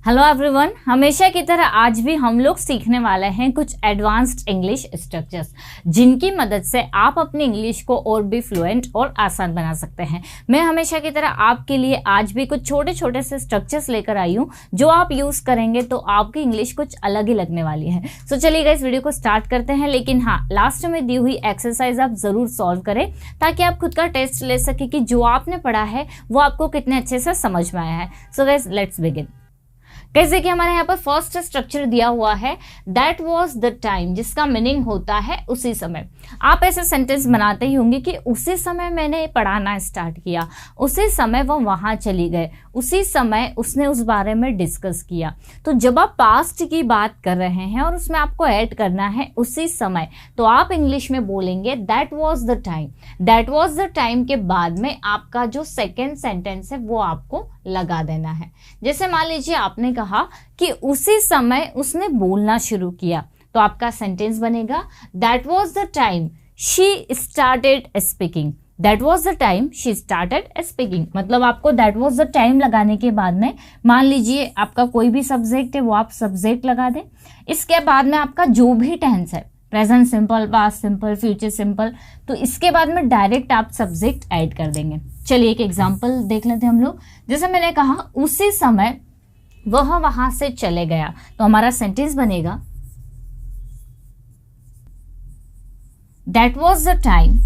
Hello everyone, हमेशा की तरह आज भी हम लोग सीखने वाले हैं कुछ एडवांस्ड इंग्लिश स्ट्रक्चर्स जिनकी मदद से आप अपनी इंग्लिश को और भी फ्लुएंट और आसान बना सकते हैं। मैं हमेशा की तरह आपके लिए आज भी कुछ छोटे छोटे से स्ट्रक्चर्स लेकर आई हूँ जो आप यूज़ करेंगे तो आपकी इंग्लिश कुछ अलग ही लगने वाली है। सो चलिएगा इस वीडियो को स्टार्ट करते हैं, लेकिन हाँ, लास्ट में दी हुई एक्सरसाइज आप ज़रूर सॉल्व करें ताकि आप खुद का टेस्ट ले सके कि जो आपने पढ़ा है वो आपको कितने अच्छे से समझ में आया है। So guys let's begin. कैसे कि हमारे यहाँ पर फर्स्ट स्ट्रक्चर दिया हुआ है दैट वॉज द टाइम, जिसका मीनिंग होता है उसी समय। आप ऐसे सेंटेंस बनाते ही होंगे कि उसी समय मैंने पढ़ाना स्टार्ट किया, उसी समय वो वहाँ चली गए, उसी समय उसने उस बारे में डिस्कस किया। तो जब आप पास्ट की बात कर रहे हैं और उसमें आपको ऐड करना है उसी समय, तो आप इंग्लिश में बोलेंगे that was the time. That was the time के बाद में आपका जो सेकेंड सेंटेंस है वो आपको लगा देना है। जैसे मान लीजिए आपने कहा कि उसी समय उसने बोलना शुरू किया, तो आपका सेंटेंस बनेगा that was the time she started speaking. That was the time she started speaking, मतलब आपको दैट वॉज द टाइम लगाने के बाद में मान लीजिए आपका कोई भी सब्जेक्ट है वो आप सब्जेक्ट लगा दें। इसके बाद में आपका जो भी टेंस है, present simple, past simple, future simple, तो इसके बाद में डायरेक्ट आप सब्जेक्ट ऐड कर देंगे। चलिए एक एग्जांपल देख लेते हैं हम लोग। जैसे मैंने कहा उसी समय वह वहां से चले गया, तो हमारा सेंटेंस बनेगा that was the time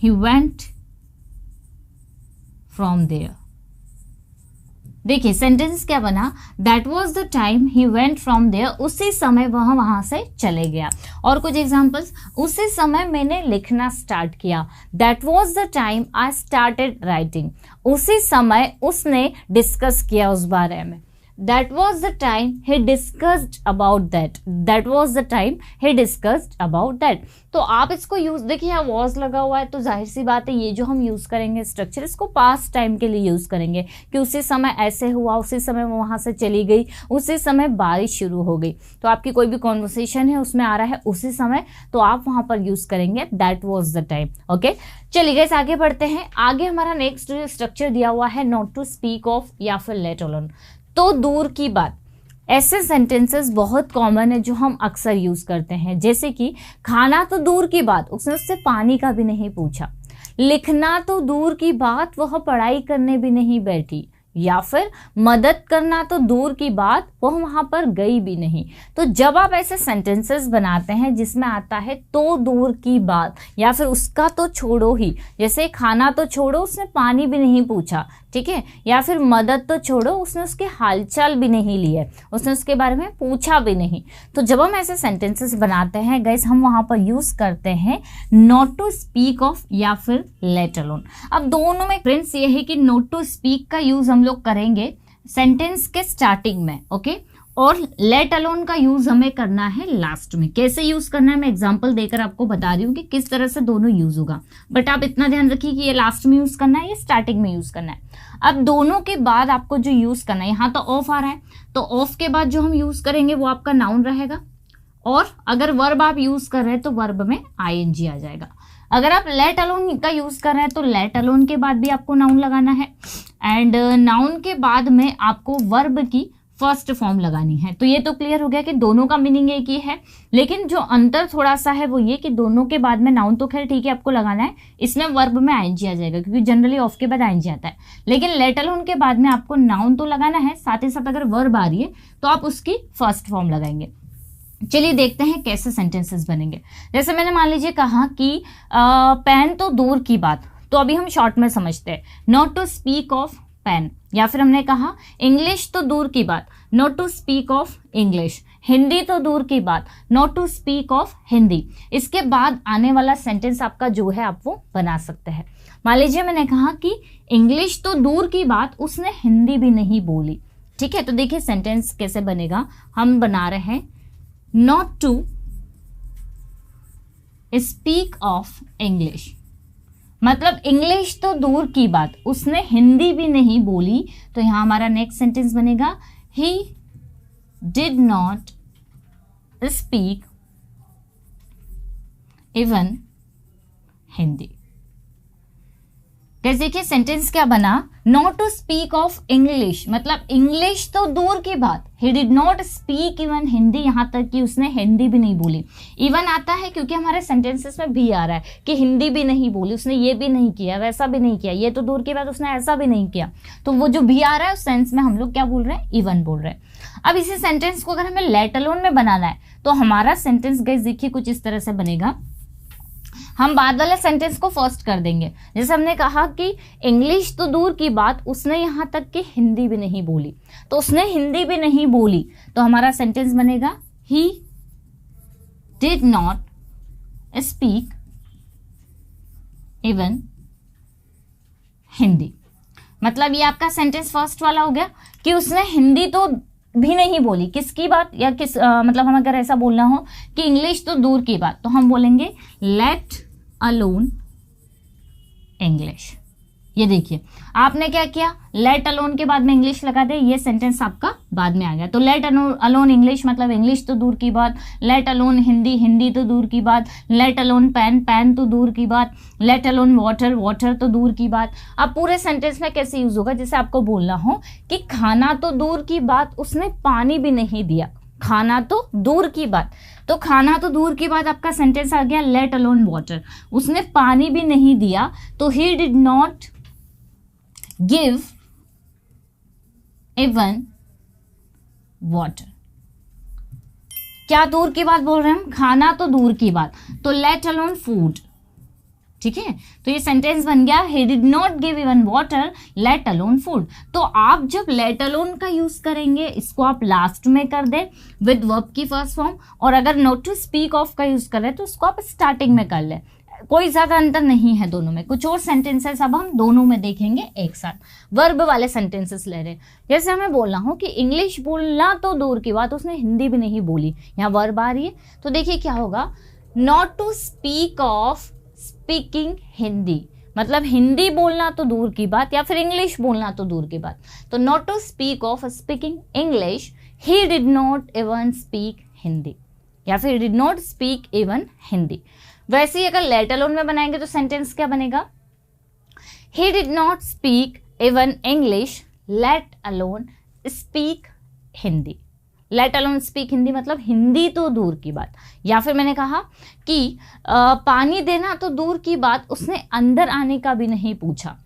he went from there. देखिए सेंटेंस क्या बना, that was the time he went from there, उसी समय वह वहां से चले गया। और कुछ एग्जांपल्स, उसी समय मैंने लिखना स्टार्ट किया, that was the time I started writing. उसी समय उसने डिस्कस किया उस बारे में, that was the time he discussed about that. That was the time he discussed about that. तो आप इसको यूज, देखिए यहाँ वॉज लगा हुआ है तो जाहिर सी बात है ये जो हम यूज करेंगे स्ट्रक्चर, इसको पास्ट टाइम के लिए यूज करेंगे कि उसी समय ऐसे हुआ, उसी समय वो वहां से चली गई, उसी समय बारिश शुरू हो गई। तो आपकी कोई भी कॉन्वर्सेशन है उसमें आ रहा है उसी समय, तो आप वहां पर यूज करेंगे that was the time. Okay, चलिए गाइस आगे बढ़ते हैं। आगे हमारा नेक्स्ट स्ट्रक्चर दिया हुआ है नॉट टू स्पीक ऑफ या फिर लेट अलोन, तो दूर की बात। ऐसे सेंटेंसेस बहुत कॉमन है जो हम अक्सर यूज करते हैं, जैसे कि खाना तो दूर की बात, उसने उससे पानी का भी नहीं पूछा। लिखना तो दूर की बात, वह पढ़ाई करने भी नहीं बैठी। या फिर मदद करना तो दूर की बात, वह वहां पर गई भी नहीं। तो जब आप ऐसे सेंटेंसेस बनाते हैं जिसमें आता है तो दूर की बात या फिर उसका तो छोड़ो ही, जैसे खाना तो छोड़ो उसने पानी भी नहीं पूछा, ठीक है, या फिर मदद तो छोड़ो उसने उसके हालचाल भी नहीं लिए, उसने उसके बारे में पूछा भी नहीं। तो जब हम ऐसे सेंटेंसेस बनाते हैं गाइस, हम वहां पर यूज करते हैं नॉट टू स्पीक ऑफ या फिर लेट अलोन। अब दोनों में डिफरेंस ये है कि नॉट टू स्पीक का यूज हम लोग करेंगे सेंटेंस के स्टार्टिंग में, ओके, और लेट अलोन का यूज हमें करना है लास्ट में। कैसे यूज करना है मैं एग्जांपल देकर आपको बता रही हूँ कि किस तरह से दोनों यूज होगा, बट आप इतना ध्यान रखिए कि ये लास्ट में यूज करना है, ये स्टार्टिंग में यूज करना है। अब दोनों के बाद आपको जो यूज करना है, यहाँ तो ऑफ आ रहा है तो ऑफ के बाद जो हम यूज करेंगे वो आपका नाउन रहेगा, और अगर वर्ब आप यूज कर रहे हैं तो वर्ब में आईएनजी आ जाएगा। अगर आप लेट अलोन का यूज कर रहे हैं तो लेट अलोन के बाद भी आपको नाउन लगाना है, एंड नाउन के बाद में आपको वर्ब की फर्स्ट फॉर्म लगानी है। तो ये तो क्लियर हो गया कि दोनों का मीनिंग एक ही है, लेकिन जो अंतर थोड़ा सा है वो ये कि दोनों के बाद में नाउन तो खैर ठीक है आपको लगाना है, इसमें वर्ब में आईएनजी आ जाएगा क्योंकि जनरली ऑफ के बाद आईएनजी आता है, लेकिन लेट अलोन के बाद में आपको नाउन तो लगाना है, साथ ही साथ अगर वर्ब आ रही है तो आप उसकी फर्स्ट फॉर्म लगाएंगे। चलिए देखते हैं कैसे सेंटेंसेस बनेंगे। जैसे मैंने मान लीजिए कहा कि पेन तो दूर की बात, तो अभी हम शॉर्ट में समझते हैं not to speak of pain, या फिर हमने कहा इंग्लिश तो दूर की बात, not to speak of English. Hindi तो दूर की बात, not to speak of Hindi. इसके बाद आने वाला सेंटेंस आपका जो है आप वो बना सकते हैं। मान लीजिए मैंने कहा कि इंग्लिश तो दूर की बात, उसने हिंदी भी नहीं बोली, ठीक है। तो देखिए सेंटेंस कैसे बनेगा, हम बना रहे हैं not to speak of English, मतलब इंग्लिश तो दूर की बात, उसने हिंदी भी नहीं बोली। तो यहां हमारा नेक्स्ट सेंटेंस बनेगा he did not speak even Hindi. कैसे देखिए सेंटेंस क्या बना, not to speak of English, मतलब इंग्लिश तो दूर की बात, he did not speak even Hindi, यहां तक कि उसने हिंदी भी नहीं बोली। इवन आता है क्योंकि हमारे सेंटेंसेस में भी आ रहा है कि हिंदी भी नहीं बोली, उसने ये भी नहीं किया, वैसा भी नहीं किया, ये तो दूर की बात, उसने ऐसा भी नहीं किया। तो वो जो भी आ रहा है उस सेंस में हम लोग क्या बोल रहे हैं, इवन बोल रहे हैं। अब इसी सेंटेंस को अगर हमें लेट अलोन में बनाना है तो हमारा सेंटेंस गाइस देखिए कुछ इस तरह से बनेगा। हम बाद वाले सेंटेंस को फर्स्ट कर देंगे। जैसे हमने कहा कि इंग्लिश तो दूर की बात, उसने यहां तक कि हिंदी भी नहीं बोली, तो उसने हिंदी भी नहीं बोली, तो हमारा सेंटेंस बनेगा he did not speak even Hindi. मतलब ये आपका सेंटेंस फर्स्ट वाला हो गया कि उसने हिंदी तो भी नहीं बोली, किसकी बात, या किस मतलब हम अगर ऐसा बोलना हो कि इंग्लिश तो दूर की बात, तो हम बोलेंगे लेट अलोन इंग्लिश। ये देखिए आपने क्या किया, लेट अलोन के बाद में इंग्लिश लगा दे, ये सेंटेंस आपका बाद में आ गया। तो लेट अलोन इंग्लिश मतलब इंग्लिश तो दूर की बात, लेट अलोन हिंदी, हिंदी तो दूर की बात, लेट अलोन पेन, पेन तो दूर की बात, लेट अलोन वाटर, वाटर तो दूर की बात। अब पूरे सेंटेंस में कैसे यूज होगा, जैसे आपको बोलना हो कि खाना तो दूर की बात, उसने पानी भी नहीं दिया, खाना तो दूर की बात, तो खाना तो दूर की बात आपका सेंटेंस आ गया लेट अलोन वाटर, उसने पानी भी नहीं दिया, तो ही did not give even water. क्या दूर की बात बोल रहे हैं हम, खाना तो दूर की बात, तो लेट अलोन फूड। ठीक है, तो ये सेंटेंस बन गया ही did not give even water let alone food. तो आप जब लेट अलोन का यूज करेंगे, इसको आप लास्ट में कर दें विद वर्ब की फर्स्ट फॉर्म, और अगर नॉट टू स्पीक ऑफ का यूज करें तो इसको आप स्टार्टिंग में कर लें। कोई ज्यादा अंतर नहीं है दोनों में। कुछ और सेंटेंसेस अब हम दोनों में देखेंगे एक साथ, वर्ब वाले सेंटेंसेस ले रहे हैं। जैसे हमें बोलना हो कि इंग्लिश बोलना तो दूर की बात, उसने हिंदी भी नहीं बोली, यहाँ वर्ब आ रही है, तो देखिए क्या होगा, not to speak of speaking Hindi, मतलब हिंदी बोलना तो दूर की बात या फिर इंग्लिश बोलना तो दूर की बात, तो not to speak of speaking English he did not even speak Hindi, या फिर did not speak even Hindi. वैसे ही अगर लेट अलोन में बनाएंगे तो सेंटेंस क्या बनेगा, he did not speak even English let alone speak Hindi. Let alone speak Hindi मतलब हिंदी तो दूर की बात। या फिर मैंने कहा कि पानी देना तो दूर की बात, उसने अंदर आने का भी नहीं पूछा।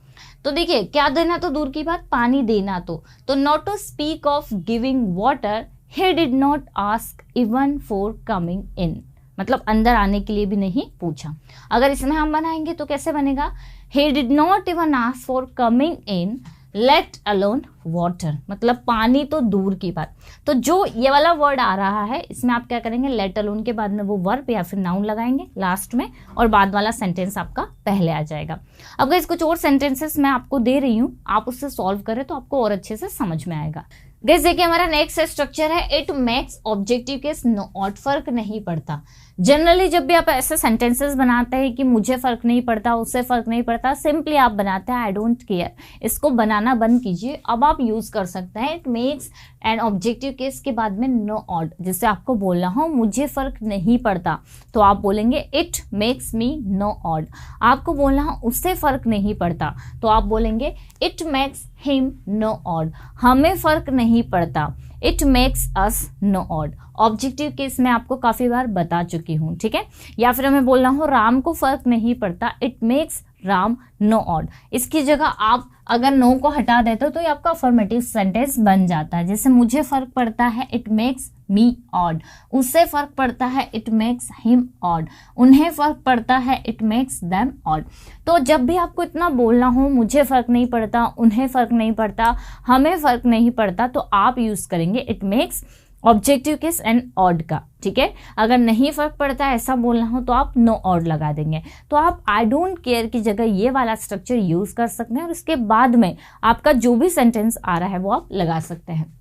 तो देखिए क्या देना तो दूर की बात, पानी देना तो not to speak of giving water he did not ask even for coming in, मतलब अंदर आने के लिए भी नहीं पूछा। अगर इसमें हम बनाएंगे तो कैसे बनेगा, he did not even ask for coming in let alone water, मतलब पानी तो दूर की बात। तो जो ये वाला वर्ड आ रहा है इसमें आप क्या करेंगे, लेट अलोन के बाद में वो वर्ब या फिर नाउन लगाएंगे लास्ट में, और बाद वाला सेंटेंस आपका पहले आ जाएगा। अब गाइस कुछ और सेंटेंसेस मैं आपको दे रही हूँ, आप उससे सॉल्व करें तो आपको और अच्छे से समझ में आएगा। गाइस देखिए हमारा नेक्स्ट स्ट्रक्चर है it makes objective case not, फर्क नहीं पड़ता। जनरली जब भी आप ऐसे सेंटेंसेस बनाते हैं कि मुझे फर्क नहीं पड़ता, उससे फर्क नहीं पड़ता, सिंपली आप बनाते हैं आई डोंट केयर, इसको बनाना बंद कीजिए। अब आप यूज कर सकते हैं it makes and objective case के बाद में नो ऑड। जिससे आपको बोलना हो मुझे फर्क नहीं पड़ता तो आप बोलेंगे it makes me know odd. आपको बोलना हो उससे फर्क नहीं पड़ता तो आप बोलेंगे it makes him no odd, हमें फर्क नहीं पड़ता, it makes us no odd. Objective case में आपको काफी बार बता चुकी हूं, ठीक है। या फिर हमें बोलना हो राम को फर्क नहीं पड़ता, it makes Ram no odd. इसकी जगह आप अगर नो को हटा देते हो तो ये आपका अफर्मेटिव सेंटेंस बन जाता है। जैसे मुझे फर्क पड़ता है इट मेक्स मी ऑड, उससे फर्क पड़ता है इट मेक्स हिम ऑड, उन्हें फर्क पड़ता है इट मेक्स देम ऑड। तो जब भी आपको इतना बोलना हो मुझे फर्क नहीं पड़ता, उन्हें फर्क नहीं पड़ता, हमें फर्क नहीं पड़ता, तो आप यूज करेंगे it makes objective case and odd का, ठीक है। अगर नहीं फर्क पड़ता ऐसा बोलना हो तो आप नो ऑड लगा देंगे। तो आप आई डोंट केयर की जगह ये वाला स्ट्रक्चर यूज कर सकते हैं और इसके बाद में आपका जो भी सेंटेंस आ रहा है वो आप लगा सकते हैं।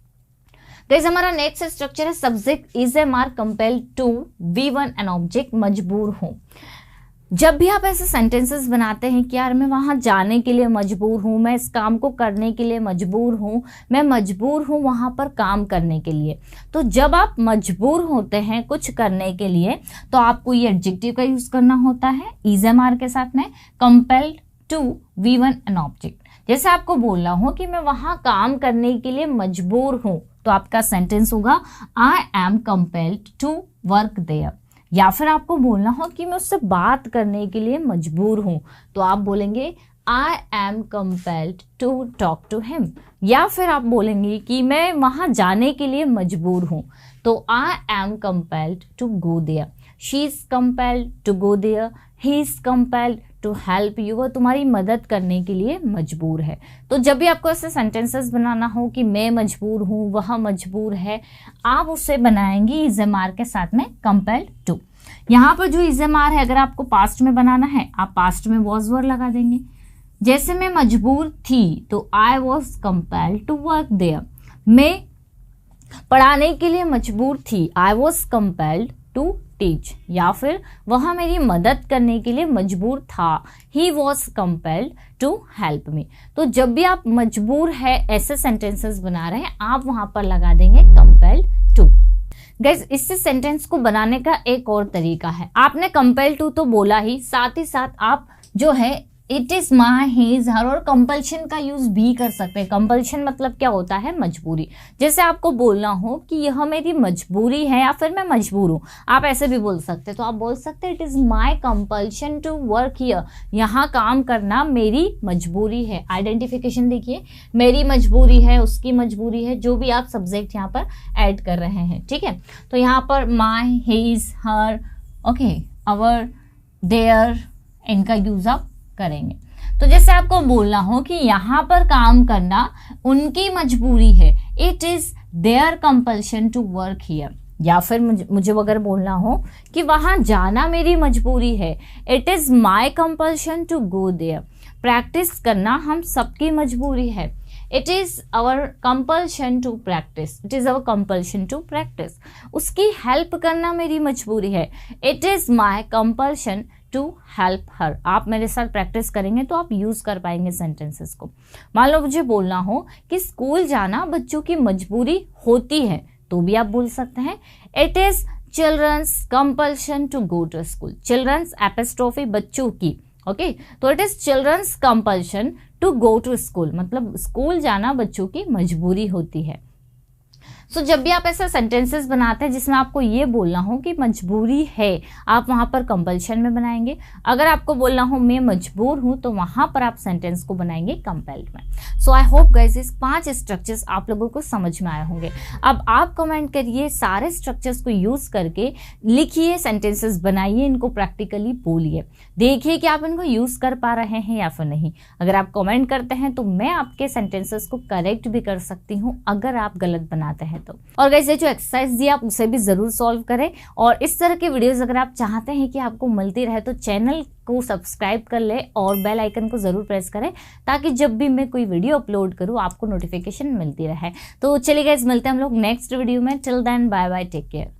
गाइस हमारा नेक्स्ट स्ट्रक्चर है subject is am are compelled to V one and object, मजबूर हूं। जब भी आप ऐसे सेंटेंसेस बनाते हैं कि यार मैं वहां जाने के लिए मजबूर हूं, मैं इस काम को करने के लिए मजबूर हूं, मैं मजबूर हूं वहां पर काम करने के लिए, तो जब आप मजबूर होते हैं कुछ करने के लिए तो आपको ये एडजेक्टिव का यूज करना होता है इज एम आर के साथ में, compelled to V1 an object. जैसे आपको बोलना हो कि मैं वहां काम करने के लिए मजबूर हूं, तो आपका सेंटेंस होगा I am compelled to work there. या फिर आपको बोलना हो कि मैं उससे बात करने के लिए मजबूर हूं, तो आप बोलेंगे I am compelled to talk to him. या फिर आप बोलेंगे कि मैं वहां जाने के लिए मजबूर हूं, तो I am compelled to go there, she is compelled to go there, he is compelled to help you, वो तुम्हारी मदद करने के लिए मजबूर है। तो जब भी आपको ऐसे सेंटेंसेस बनाना हो कि मैं मजबूर हूँ, वह मजबूर है, आप उससे बनाएंगे इज़ेमार के साथ में कंपेल्ड टू। यहाँ पर जो इज़ेमार है, अगर आपको पास्ट में बनाना है, आप पास्ट में वॉज वर्ड लगा देंगे। जैसे मैं मजबूर थी, तो I was compelled to work there. मैं पढ़ाने के लिए मजबूर थी, I was compelled to teach. या फिर वह मेरी मदद करने के लिए मजबूर था, he was compelled to help me. तो जब भी आप मजबूर है ऐसे सेंटेंसेस बना रहे हैं, आप वहां पर लगा देंगे कंपेल्ड टू। गाइस, इससे सेंटेंस को बनाने का एक और तरीका है। आपने कंपेल टू तो बोला ही, साथ ही साथ आप जो है इट इज माई, हिज, हर और कंपल्शन का यूज भी कर सकते हैं। कंपल्शन मतलब क्या होता है? मजबूरी। जैसे आपको बोलना हो कि यह मेरी मजबूरी है या फिर मैं मजबूर हूं, आप ऐसे भी बोल सकते हैं। तो आप बोल सकते हैं it is my compulsion to work here, यहाँ काम करना मेरी मजबूरी है। आइडेंटिफिकेशन देखिए, मेरी मजबूरी है, उसकी मजबूरी है, जो भी आप सब्जेक्ट यहाँ पर ऐड कर रहे हैं, ठीक है। तो यहाँ पर my, his, her, okay, our, their, इनका यूज आप करेंगे। तो जैसे आपको बोलना हो कि यहाँ पर काम करना उनकी मजबूरी है, it is their compulsion to work here. या फिर मुझे अगर बोलना हो कि वहां जाना मेरी मजबूरी है, it is my compulsion to go there. Practice करना हम सबकी मजबूरी है, it is our compulsion to practice, it is our compulsion to practice. उसकी हेल्प करना मेरी मजबूरी है, it is my compulsion to help her. आप मेरे साथ प्रैक्टिस करेंगे तो आप यूज कर पाएंगे सेंटेंसेस को। मान लो मुझे बोलना हो कि स्कूल जाना बच्चों की मजबूरी होती है, तो भी आप बोल सकते हैं it is children's compulsion to go to school. Children's apostrophe बच्चों की, ओके, तो it is children's compulsion to go to school, मतलब स्कूल जाना बच्चों की मजबूरी होती है। सो जब भी आप ऐसे सेंटेंसेस बनाते हैं जिसमें आपको ये बोलना हो कि मजबूरी है, आप वहां पर कंपल्शन में बनाएंगे। अगर आपको बोलना हो मैं मजबूर हूं, तो वहां पर आप सेंटेंस को बनाएंगे कंपेल्ड में। सो आई होप गाइस इस 5 स्ट्रक्चर्स आप लोगों को समझ में आए होंगे। अब आप कमेंट करिए, सारे स्ट्रक्चर्स को यूज करके लिखिए, सेंटेंसेस बनाइए, इनको प्रैक्टिकली बोलिए, देखिए कि आप इनको यूज कर पा रहे हैं या फिर नहीं। अगर आप कमेंट करते हैं तो मैं आपके सेंटेंसेस को करेक्ट भी कर सकती हूँ अगर आप गलत बनाते हैं तो। और गाइस ये जो एक्सरसाइज दी आप उसे भी जरूर सॉल्व करें। और इस तरह के वीडियोस अगर आप चाहते हैं कि आपको मिलती रहे तो चैनल को सब्सक्राइब कर ले और बेल आइकन को जरूर प्रेस करें, ताकि जब भी मैं कोई वीडियो अपलोड करूं आपको नोटिफिकेशन मिलती रहे। तो चलिए गाइस, मिलते हैं हम लोग नेक्स्ट वीडियो में। Till then bye bye, take care.